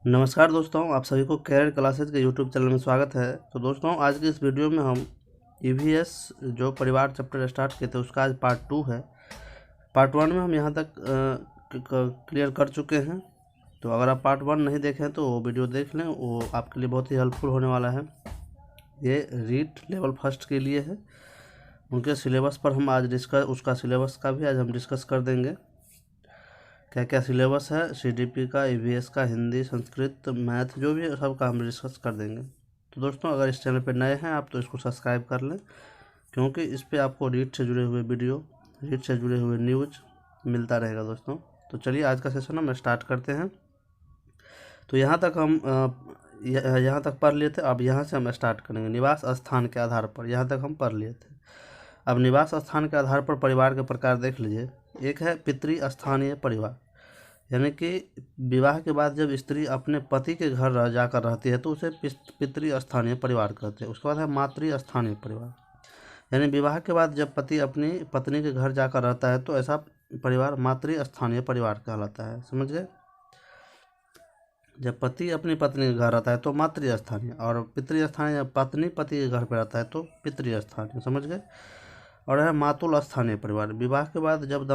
नमस्कार दोस्तों, आप सभी को कैरियर क्लासेज के यूट्यूब चैनल में स्वागत है। तो दोस्तों, आज की इस वीडियो में हम ईवीएस जो परिवार चैप्टर स्टार्ट किए थे उसका आज पार्ट 2 है। पार्ट 1 में हम यहाँ तक क्लियर कर चुके हैं। तो अगर आप पार्ट 1 नहीं देखें तो वो वीडियो देख लें, वो आपके लिए बहुत ही हेल्पफुल होने वाला है। ये रीट लेवल फर्स्ट के लिए है। उनके सिलेबस पर हम आज उसका सिलेबस का भी आज हम डिस्कस कर देंगे। क्या क्या सिलेबस है सीडीपी का, ईवीएस का, हिंदी, संस्कृत, मैथ, जो भी है सब का हम डिस्कस कर देंगे। तो दोस्तों, अगर इस चैनल पर नए हैं आप तो इसको सब्सक्राइब कर लें, क्योंकि इस पे आपको रीट से जुड़े हुए वीडियो, रीट से जुड़े हुए न्यूज़ मिलता रहेगा दोस्तों। तो चलिए आज का सेशन हम स्टार्ट करते हैं। तो यहाँ तक हम यहाँ तक पढ़ लिए थे। अब यहाँ से हम स्टार्ट करेंगे निवास स्थान के आधार पर। यहाँ तक हम पढ़ लिए थे। अब निवास स्थान के आधार पर परिवार के प्रकार देख लीजिए। एक है पितृस्थानीय परिवार, यानी कि विवाह के बाद जब स्त्री अपने पति के घर जाकर रहती है तो उसे पितृस्थानीय परिवार कहते हैं। उसके बाद है मातृस्थानीय परिवार, यानी विवाह के बाद जब पति अपनी पत्नी के घर जाकर रहता है तो ऐसा परिवार मातृस्थानीय परिवार कहलाता है। समझ गए? जब पति अपनी पत्नी के घर रहता है तो मातृस्थानीय, और पितृस्थानीय जब पत्नी पति के घर पर रहता है तो पितृस्थानीय। समझ गए? और है मातुल स्थानीय परिवार। विवाह के बाद जब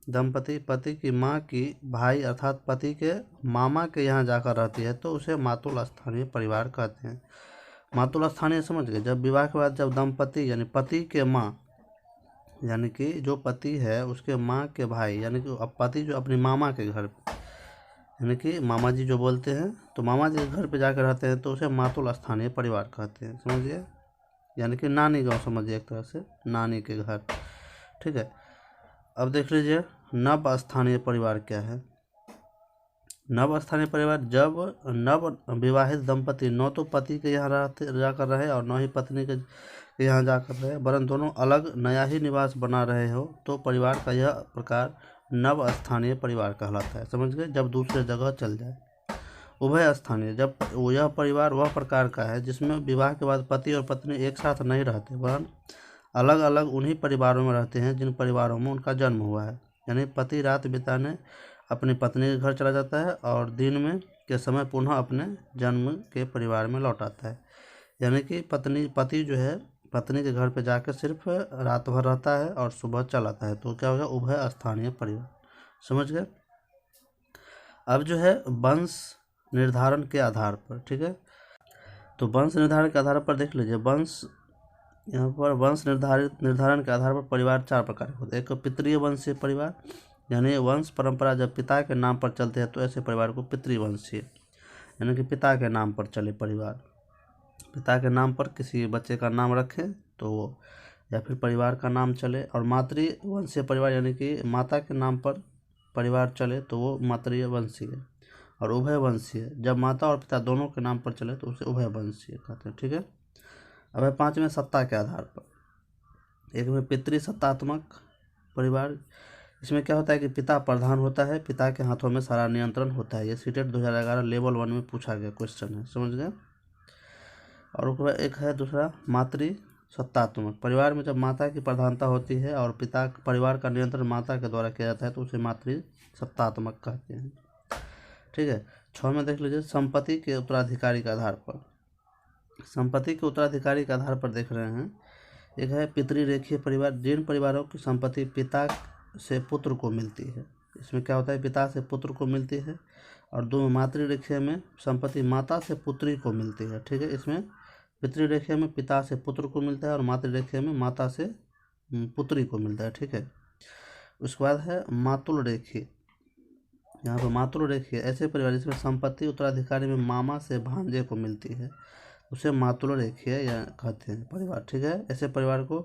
दंपति पति की माँ की भाई अर्थात पति के मामा के यहाँ जाकर रहती है तो उसे मातुल स्थानीय परिवार कहते हैं। मातुल स्थानीय समझ गए? जब विवाह के बाद जब दंपति यानी पति के माँ, यानी कि जो पति है उसके माँ के भाई, यानी कि अब पति जो अपनी मामा के घर, यानी कि मामा जी जो बोलते हैं, तो मामा जी के घर पे जाकर रहते हैं तो उसे मातुल स्थानीय परिवार कहते हैं। समझिए? यानी कि नानी गाँव समझिए, एक तरह से नानी के घर। ठीक है। अब देख लीजिए नव स्थानीय परिवार क्या है। नव स्थानीय परिवार जब नव विवाहित दंपति न तो पति के यहाँ जाकर रहे और न ही पत्नी के यहाँ जाकर रहे, वरन दोनों अलग नया ही निवास बना रहे हो, तो परिवार का यह प्रकार नव स्थानीय परिवार कहलाता है। समझ गए? जब दूसरे जगह चल जाए। उभय स्थानीय, जब यह परिवार वह प्रकार का है जिसमें विवाह के बाद पति और पत्नी एक साथ नहीं रहते, वरन अलग अलग उन्हीं परिवारों में रहते हैं जिन परिवारों में उनका जन्म हुआ है। यानी पति रात बिताने अपनी पत्नी के घर चला जाता है और दिन में के समय पुनः अपने जन्म के परिवार में लौट आता है। यानी कि पति जो है पत्नी के घर पे जाकर सिर्फ रात भर रहता है और सुबह चला आता है, तो क्या होगा? उभय स्थानीय परिवार। समझ गए? अब जो है वंश निर्धारण के आधार पर, ठीक है, तो वंश निर्धारण के आधार पर देख लीजिए। यहाँ पर वंश निर्धारण के आधार पर परिवार 4 प्रकार के होते हैं। एक पितृय वंशीय परिवार, यानी वंश परंपरा जब पिता के नाम पर चलते हैं तो ऐसे परिवार को पितृवंशीय, यानी कि पिता के नाम पर चले परिवार, पिता के नाम पर किसी बच्चे का नाम रखें तो वो, या फिर परिवार का नाम चले। और मातृवंशीय परिवार, यानी कि माता के नाम पर परिवार चले तो वो मातृवंशीय। और उभयवंशीय, जब माता और पिता दोनों के नाम पर चले तो उसे उभयवंशीय कहते हैं। ठीक है। अब है 5वें सत्ता के आधार पर। एक में पितृसत्तात्मक परिवार। इसमें क्या होता है कि पिता प्रधान होता है, पिता के हाथों में सारा नियंत्रण होता है। ये सीटेट 2011 लेवल 1 में पूछा गया क्वेश्चन है। समझ गए? और एक है दूसरा मातृसत्तात्मक परिवार में जब माता की प्रधानता होती है और पिता परिवार का नियंत्रण माता के द्वारा किया जाता है तो उसे मातृसत्तात्मक कहते हैं। ठीक है। 6 में देख लीजिए संपत्ति के उत्तराधिकारी के आधार पर। संपत्ति के उत्तराधिकारी के आधार पर देख रहे हैं। एक है पितृरेखीय परिवार, जिन परिवारों की संपत्ति पिता से पुत्र को मिलती है। इसमें क्या होता है? पिता से पुत्र को मिलती है। और दो मातृरेखीय में संपत्ति माता से पुत्री को मिलती है। ठीक है। इसमें पितृरेखीय में पिता से पुत्र को मिलता है और मातृरेखीय में माता से पुत्री को मिलता है। ठीक है। उसके बाद है मातुल रेखीय। यहाँ पर मातुल रेखीय ऐसे परिवार जिसमें संपत्ति उत्तराधिकारी में मामा से भांजे को मिलती है, उसे मातुल रेखीय या कहते हैं परिवार। ठीक है। ऐसे परिवार को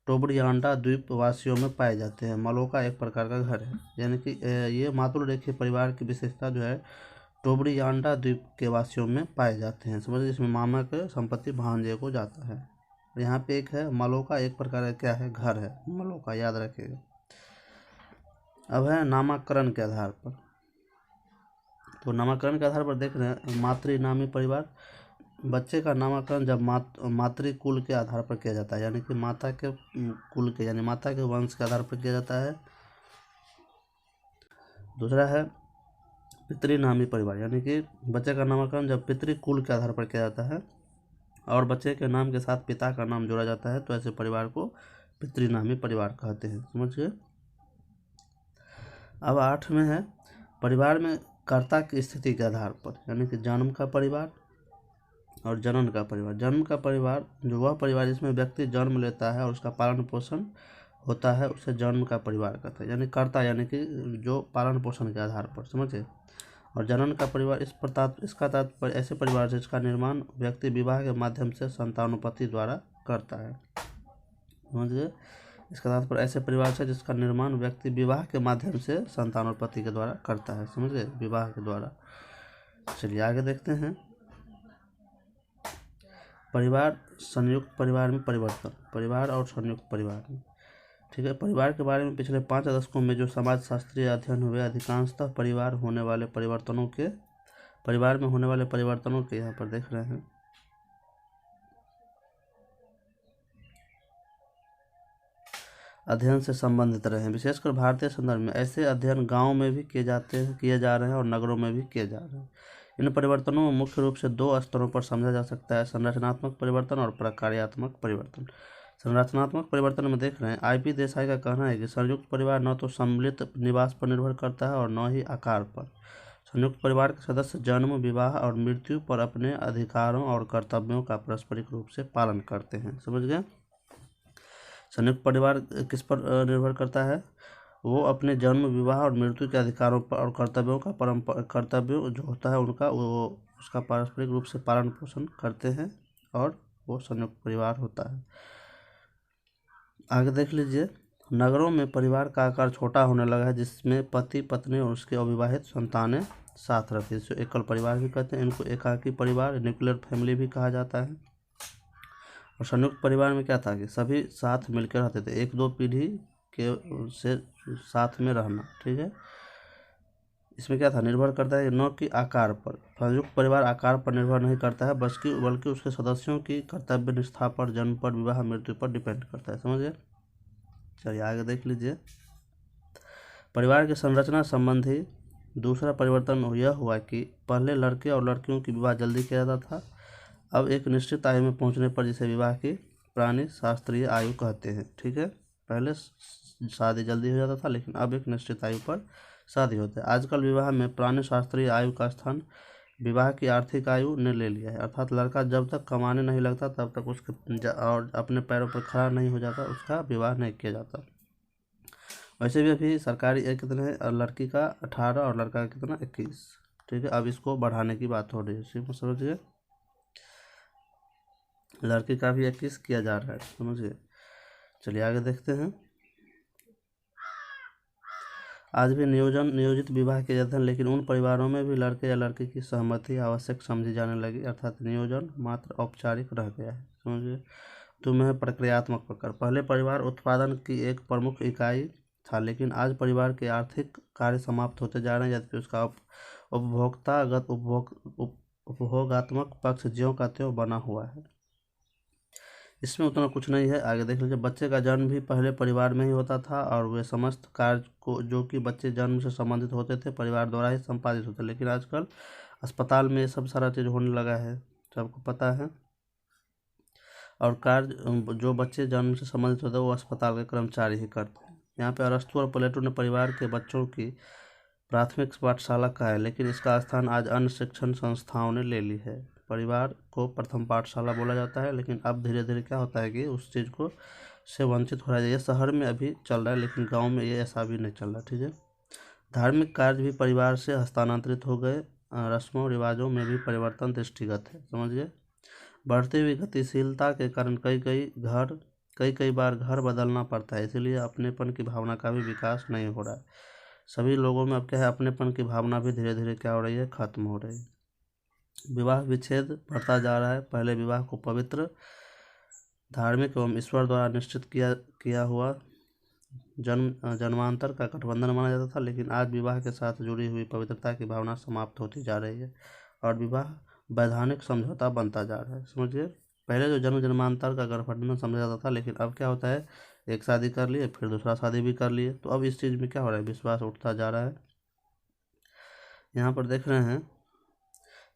टोबरियांडा द्वीप वासियों में पाए जाते हैं। मलोका एक प्रकार का घर है, यानी कि ये मातुल रेखीय परिवार की विशेषता जो है टोबरियांडा द्वीप के वासियों में पाए जाते हैं। समझिए? इसमें मामा के संपत्ति भांजे को जाता है। यहाँ पे एक है मलोका एक प्रकार का क्या है? घर है मलोका, याद रखिएगा। अब है नामकरण के आधार पर। तो नामकरण के आधार पर देख रहे हैं मातृनामी परिवार। बच्चे का नामकरण जब मातृ कुल के आधार पर किया जाता है, यानी कि माता के कुल के, यानी माता के वंश के आधार पर किया जाता है। दूसरा है पितृनामी परिवार, यानी कि बच्चे का नामकरण जब पितृकुल के आधार पर किया जाता है और बच्चे के नाम के साथ पिता का नाम जोड़ा जाता है तो ऐसे परिवार को पितृनामी परिवार कहते हैं। समझ गए। अब 8 में है परिवार में कर्ता की स्थिति के आधार पर, यानी कि जन्म का परिवार और जनन का परिवार। जन्म का परिवार जो वह परिवार जिसमें व्यक्ति जन्म लेता है और उसका पालन पोषण होता है उसे जन्म का परिवार कहते हैं, यानी कर्ता यानी कि जो पालन पोषण के आधार पर। समझे। और जनन का परिवार इसका तात्पर्य ऐसे परिवार से जिसका निर्माण व्यक्ति विवाह के माध्यम से संतानोत्पत्ति द्वारा करता है। समझिए। इसका तात्पर्य ऐसे परिवार से जिसका निर्माण व्यक्ति विवाह के माध्यम से संतानोत्पत्ति के द्वारा करता है। समझ गए, विवाह के द्वारा। चलिए आगे देखते हैं। परिवार संयुक्त परिवार में परिवर्तन, परिवार और संयुक्त परिवार में। ठीक है। परिवार के बारे में पिछले 5 दशकों में जो समाज शास्त्रीय अध्ययन हुए अधिकांशतः परिवार में होने वाले परिवर्तनों के यहाँ पर देख रहे हैं। अध्ययन से संबंधित रहे हैं। विशेषकर भारतीय संदर्भ में ऐसे अध्ययन गाँव में भी किए जा रहे हैं और नगरों में भी किए जा रहे हैं। इन परिवर्तनों में मुख्य रूप से 2 स्तरों पर समझा जा सकता है, संरचनात्मक परिवर्तन और प्रकार्यात्मक परिवर्तन। संरचनात्मक परिवर्तन में देख रहे हैं, IP देसाई का कहना है कि संयुक्त परिवार न तो सम्मिलित निवास पर निर्भर करता है और न ही आकार पर। संयुक्त परिवार के सदस्य जन्म, विवाह और मृत्यु पर अपने अधिकारों और कर्तव्यों का पारस्परिक रूप से पालन करते हैं। समझ गए। संयुक्त परिवार किस पर निर्भर करता है? वो अपने जन्म, विवाह और मृत्यु के अधिकारों पर और कर्तव्यों का कर्तव्य जो होता है उनका वो उसका पारस्परिक रूप से पालन पोषण करते हैं और वो संयुक्त परिवार होता है। आगे देख लीजिए। नगरों में परिवार का आकार छोटा होने लगा है जिसमें पति, पत्नी और उसके अविवाहित संतानें साथ रहती है। जिसे एकल परिवार भी कहते हैं। इनको एकाकी परिवार, न्यूक्लियर फैमिली भी कहा जाता है। और संयुक्त परिवार में क्या था कि सभी साथ मिलकर रहते थे, 1-2 पीढ़ी के से साथ में रहना। ठीक है। इसमें क्या था, निर्भर करता है न कि आकार पर। संयुक्त परिवार आकार पर निर्भर नहीं करता है बल्कि उसके सदस्यों की कर्तव्य निष्ठा पर, जन्म पर, विवाह, मृत्यु पर डिपेंड करता है। समझिए। चलिए आगे देख लीजिए। परिवार की संरचना संबंधी दूसरा परिवर्तन यह हुआ कि पहले लड़के और लड़कियों की विवाह जल्दी किया जाता था। अब एक निश्चित आयु में पहुंचने पर जिसे विवाह की पुरानी शास्त्रीय आयु कहते हैं। ठीक है। पहले शादी जल्दी हो जाता था लेकिन अब एक निश्चित आयु पर शादी होता है। आजकल विवाह में पुरानी शास्त्रीय आयु का स्थान विवाह की आर्थिक आयु ने ले लिया है। अर्थात लड़का जब तक कमाने नहीं लगता तब तक उसके और अपने पैरों पर खड़ा नहीं हो जाता उसका विवाह नहीं किया जाता। वैसे भी अभी सरकारी कितने है, लड़की का 18 और लड़का का कितना 21। ठीक है। अब इसको बढ़ाने की बात हो रही है। सिर्फ समझिए, लड़की का भी 21 किया जा रहा है। समझिए। चलिए आगे देखते हैं। आज भी नियोजित विवाह किए जाते हैं लेकिन उन परिवारों में भी लड़के या लड़की की सहमति आवश्यक समझी जाने लगी, अर्थात नियोजन मात्र औपचारिक रह गया है। समझिए। तुम्हें प्रक्रियात्मक प्रकार। पहले परिवार उत्पादन की एक प्रमुख इकाई था लेकिन आज परिवार के आर्थिक कार्य समाप्त होते जा रहे हैं जबकि उसका उपभोगात्मक पक्ष ज्यों का त्यों बना हुआ है। इसमें उतना कुछ नहीं है। आगे देख लीजिए। बच्चे का जन्म भी पहले परिवार में ही होता था और वे समस्त कार्य को जो कि बच्चे जन्म से संबंधित होते थे परिवार द्वारा ही संपादित होते, लेकिन आजकल अस्पताल में ये सब सारा चीज़ होने लगा है, सबको पता है। और कार्य जो बच्चे जन्म से संबंधित होते हैं वो अस्पताल के कर्मचारी ही करते हैं। यहाँ पे अरस्तु और प्लेटो ने परिवार के बच्चों की प्राथमिक पाठशाला का है लेकिन इसका स्थान आज अन्य शिक्षण संस्थाओं ने ले ली है। परिवार को प्रथम पाठशाला बोला जाता है लेकिन अब धीरे धीरे क्या होता है कि उस चीज़ को से वंचित हो रहा है। ये शहर में अभी चल रहा है लेकिन गांव में ये ऐसा भी नहीं चल रहा। ठीक है। धार्मिक कार्य भी परिवार से हस्तांतरित हो गए। रस्मों रिवाजों में भी परिवर्तन दृष्टिगत है। समझिए। बढ़ती हुई गतिशीलता के कारण कई बार घर बदलना पड़ता है, इसीलिए अपनेपन की भावना का भी विकास नहीं हो रहा है। सभी लोगों में अब क्या है, अपनेपन की भावना भी धीरे धीरे क्या हो रही है, खत्म हो रही है। विवाह विच्छेद बढ़ता जा रहा है। पहले विवाह को पवित्र, धार्मिक एवं ईश्वर द्वारा निश्चित किया हुआ जन्मांतर का गठबंधन माना जाता था लेकिन आज विवाह के साथ जुड़ी हुई पवित्रता की भावना समाप्त होती जा रही है और विवाह वैधानिक समझौता बनता जा रहा है। समझिए। पहले जो जन्मांतर का गठबंधन समझा जाता था लेकिन अब क्या होता है, एक शादी कर लिए फिर दूसरा शादी भी कर लिए, तो अब इस चीज़ में क्या हो रहा है, विश्वास उठता जा रहा है। यहाँ पर देख रहे हैं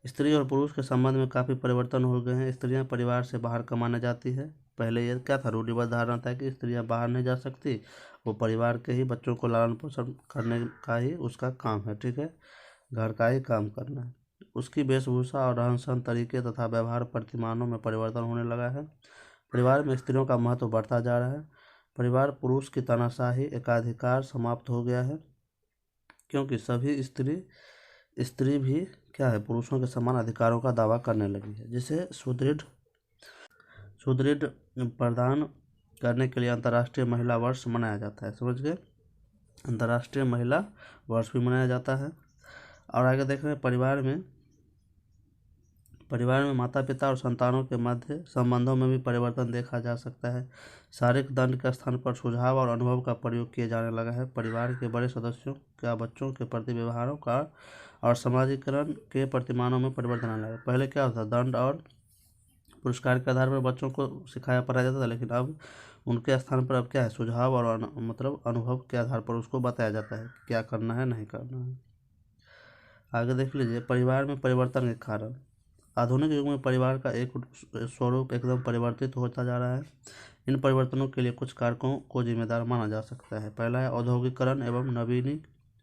स्त्री और पुरुष के संबंध में काफ़ी परिवर्तन हो गए हैं। स्त्रियां परिवार से बाहर कमाने जाती है। पहले ये क्या था, रूढ़िबद्ध धारणा था कि स्त्रियां बाहर नहीं जा सकती, वो परिवार के ही बच्चों को लालन पोषण करने का ही उसका काम है, ठीक है, घर का ही काम करना है। उसकी वेशभूषा और रहन सहन तरीके तथा व्यवहार प्रतिमानों में परिवर्तन होने लगा है। परिवार में स्त्रियों का महत्व बढ़ता जा रहा है। परिवार पुरुष की तानाशाही एकाधिकार समाप्त हो गया है, क्योंकि सभी स्त्री भी क्या है, पुरुषों के समान अधिकारों का दावा करने लगी है, जिसे सुदृढ़ प्रदान करने के लिए अंतर्राष्ट्रीय महिला वर्ष मनाया जाता है। समझ गए, अंतर्राष्ट्रीय महिला वर्ष भी मनाया जाता है। और आगे देख रहे हैं परिवार में माता पिता और संतानों के मध्य संबंधों में भी परिवर्तन देखा जा सकता है। शारीरिक दंड के स्थान पर सुझाव और अनुभव का प्रयोग किया जाने लगा है। परिवार के बड़े सदस्यों का बच्चों के प्रति व्यवहारों का और समाजीकरण के प्रतिमानों में परिवर्तन आने लगा। पहले क्या होता, दंड और पुरस्कार के आधार पर बच्चों को सिखाया पढ़ाया जाता था, लेकिन अब उनके स्थान पर अब क्या है, सुझाव और अनुभव के आधार पर उसको बताया जाता है क्या करना है नहीं करना है। आगे देख लीजिए, परिवार में परिवर्तन के कारण। आधुनिक युग में परिवार का एक स्वरूप एकदम परिवर्तित होता जा रहा है। इन परिवर्तनों के लिए कुछ कारकों को जिम्मेदार माना जा सकता है। पहला है औद्योगिकरण एवं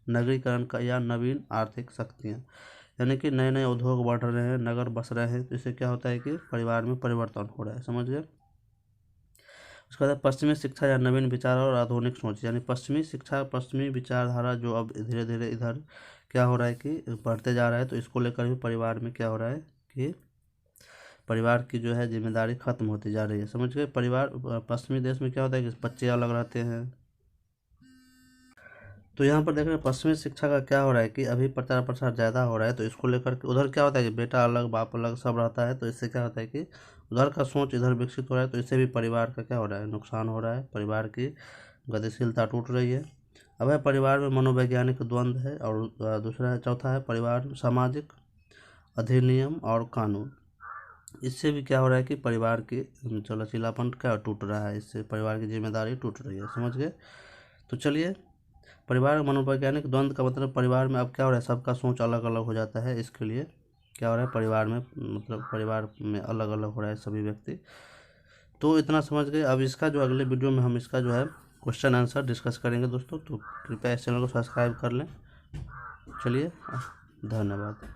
नगरीकरण का या नवीन आर्थिक शक्तियाँ, यानी कि नए नए उद्योग बढ़ रहे हैं, नगर बस रहे हैं, तो इससे क्या होता है कि परिवार में परिवर्तन हो रहा है। समझ गए। उसके बाद पश्चिमी शिक्षा या नवीन विचार और आधुनिक सोच, यानी पश्चिमी शिक्षा पश्चिमी विचारधारा जो अब धीरे धीरे इधर क्या हो रहा है कि बढ़ते जा रहा है, तो इसको लेकर भी परिवार में क्या हो रहा है कि परिवार की जो है जिम्मेदारी खत्म होती जा रही है। समझ गए। परिवार पश्चिमी देश में क्या होता है कि बच्चे अलग रहते हैं, तो यहाँ पर देख रहे हैं पश्चिमी शिक्षा का क्या हो रहा है कि अभी प्रचार प्रसार ज़्यादा हो रहा है, तो इसको लेकर के उधर क्या होता है कि बेटा अलग बाप अलग सब रहता है, तो इससे क्या होता है कि उधर का सोच इधर विकसित हो रहा है, तो इससे भी परिवार का क्या हो रहा है, नुकसान हो रहा है, परिवार की गतिशीलता टूट रही है। अब है परिवार में मनोवैज्ञानिक द्वंद्व है, और दूसरा है, चौथा है परिवार सामाजिक अधिनियम और कानून। इससे भी क्या हो रहा है कि परिवार की लचीलापन क्या टूट रहा है, इससे परिवार की जिम्मेदारी टूट रही है। समझ गए। तो चलिए, परिवार मनोवैज्ञानिक द्वंद्व का मतलब परिवार में अब क्या हो रहा है, सबका सोच अलग अलग हो जाता है, इसके लिए क्या हो रहा है, परिवार में परिवार में अलग अलग हो रहा है सभी व्यक्ति। तो इतना समझ गए। अब इसका जो अगले वीडियो में हम इसका जो है क्वेश्चन आंसर डिस्कस करेंगे दोस्तों, तो कृपया इस चैनल को सब्सक्राइब कर लें। चलिए, धन्यवाद।